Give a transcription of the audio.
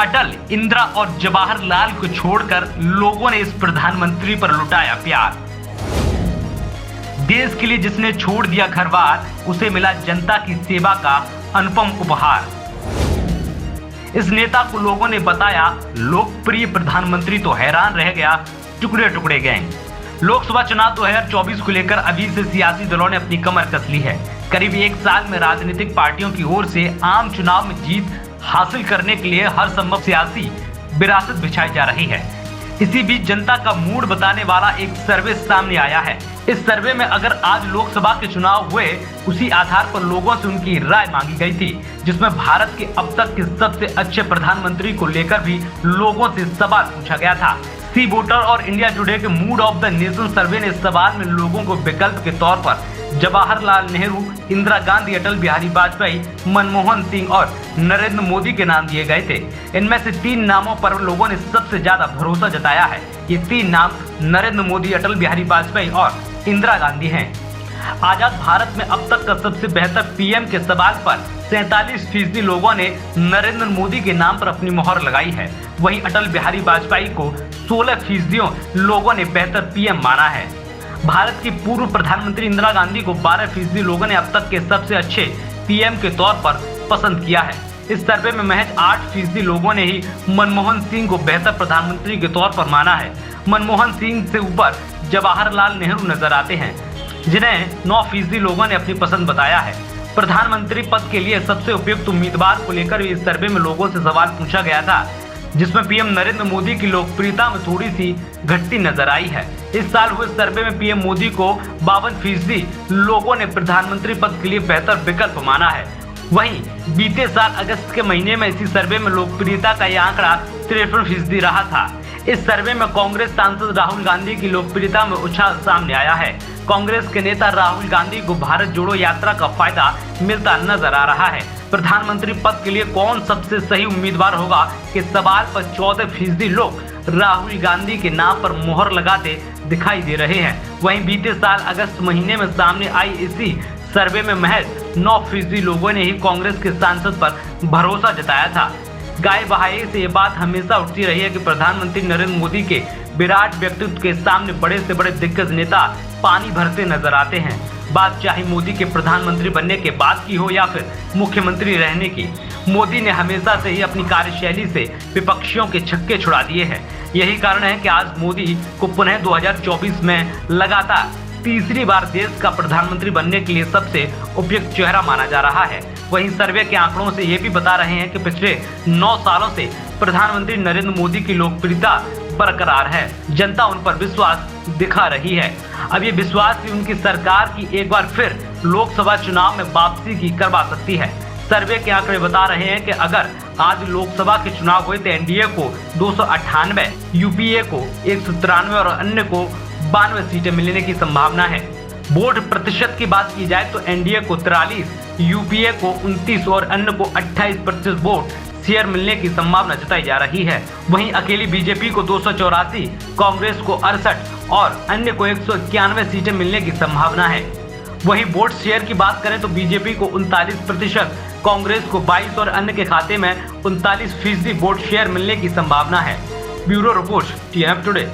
अटल, इंदिरा और जवाहरलाल को छोड़कर लोगों ने इस प्रधानमंत्री पर लुटाया प्यार। देश के लिए जिसने छोड़ दिया घर-बार, उसे मिला जनता की सेवा का अनुपम उपहार। इस नेता को लोगों ने बताया लोकप्रिय प्रधानमंत्री, तो हैरान रह गया टुकड़े टुकड़े गैंग। लोकसभा चुनाव 2024 को लेकर अभी से सियासी दलों ने अपनी कमर कस ली है। करीब एक साल में राजनीतिक पार्टियों की ओर से आम चुनाव में जीत हासिल करने के लिए हर संभव सियासी विरासत बिछाई जा रही है। इसी बीच जनता का मूड बताने वाला एक सर्वे सामने आया है। इस सर्वे में अगर आज लोकसभा के चुनाव हुए, उसी आधार पर लोगों से उनकी राय मांगी गई थी, जिसमें भारत के अब तक के सबसे अच्छे प्रधानमंत्री को लेकर भी लोगों से सवाल पूछा गया था। सी वोटर और इंडिया टुडे के मूड ऑफ द नेशन सर्वे ने इस सवाल में लोगों को विकल्प के तौर पर जवाहरलाल नेहरू, इंदिरा गांधी, अटल बिहारी वाजपेयी, मनमोहन सिंह और नरेंद्र मोदी के नाम दिए गए थे। इनमें से 3 नामों पर लोगों ने सबसे ज्यादा भरोसा जताया है। ये 3 नाम नरेंद्र मोदी, अटल बिहारी वाजपेयी और इंदिरा गांधी हैं। आजाद भारत में अब तक का सबसे बेहतर पीएम के सवाल पर 47% लोगों ने नरेंद्र मोदी के नाम पर अपनी मोहर लगाई है। वहीं अटल बिहारी वाजपेयी को 16% लोगों ने बेहतर पीएम माना है। भारत की पूर्व प्रधानमंत्री इंदिरा गांधी को 12% लोगों ने अब तक के सबसे अच्छे पीएम के तौर पर पसंद किया है। इस सर्वे में महज 8% लोगों ने ही मनमोहन सिंह को बेहतर प्रधानमंत्री के तौर पर माना है। मनमोहन सिंह से ऊपर जवाहरलाल नेहरू नजर आते हैं, जिन्हें 9% लोगों ने अपनी पसंद बताया है। प्रधानमंत्री पद के लिए सबसे उपयुक्त उम्मीदवार को लेकर इस सर्वे में लोगों से सवाल पूछा गया था, जिसमें पीएम नरेंद्र मोदी की लोकप्रियता में थोड़ी सी घटती नजर आई है। इस साल हुए सर्वे में पीएम मोदी को 52% लोगों ने प्रधानमंत्री पद के लिए बेहतर विकल्प माना है। वहीं बीते साल अगस्त के महीने में इसी सर्वे में लोकप्रियता का यह आंकड़ा 53% रहा था। इस सर्वे में कांग्रेस सांसद राहुल गांधी की लोकप्रियता में उछाल सामने आया है। कांग्रेस के नेता राहुल गांधी को भारत जोड़ो यात्रा का फायदा मिलता नजर आ रहा है। प्रधानमंत्री पद के लिए कौन सबसे सही उम्मीदवार होगा के सवाल पर 14% लोग राहुल गांधी के नाम पर मोहर लगाते दिखाई दे रहे हैं। वहीं बीते साल अगस्त महीने में सामने आई इसी सर्वे में महज 9% लोगों ने ही कांग्रेस के सांसद पर भरोसा जताया था। गाय बहाए से ये बात हमेशा उठती रही है कि प्रधानमंत्री नरेंद्र मोदी के विराट व्यक्तित्व के सामने बड़े से बड़े दिग्गज नेता पानी भरते नजर आते हैं। बात चाहे मोदी के प्रधानमंत्री बनने के बाद की हो या फिर मुख्यमंत्री रहने की, मोदी ने हमेशा से ही अपनी कार्यशैली से विपक्षियों के छक्के छुड़ा दिए हैं। यही कारण है कि आज मोदी को पुनः 2024 में लगातार तीसरी बार देश का प्रधानमंत्री बनने के लिए सबसे उपयुक्त चेहरा माना जा रहा है। वहीं सर्वे के आंकड़ों से ये भी बता रहे हैं कि पिछले 9 सालों से प्रधानमंत्री नरेंद्र मोदी की लोकप्रियता बरकरार है। जनता उन पर विश्वास दिखा रही है। अब ये विश्वास भी उनकी सरकार की एक बार फिर लोकसभा चुनाव में वापसी की करवा सकती है। सर्वे के आंकड़े बता रहे हैं कि अगर आज लोकसभा के चुनाव हुए तो एनडीए को 298, यूपीए को 193 और अन्य को 92 सीटें मिलने की संभावना है। वोट प्रतिशत की बात की जाए तो एनडीए को 43, यूपीए को 29 और अन्य को 28% वोट शेयर मिलने की संभावना जताई जा रही है। वहीं अकेली बीजेपी को 284, कांग्रेस को 68 और अन्य को 191 सीटें मिलने की संभावना है। वहीं वोट शेयर की बात करें तो बीजेपी को 39%, कांग्रेस को 22 और अन्य के खाते में 39% वोट शेयर मिलने की संभावना है। Bureau report, TNF today.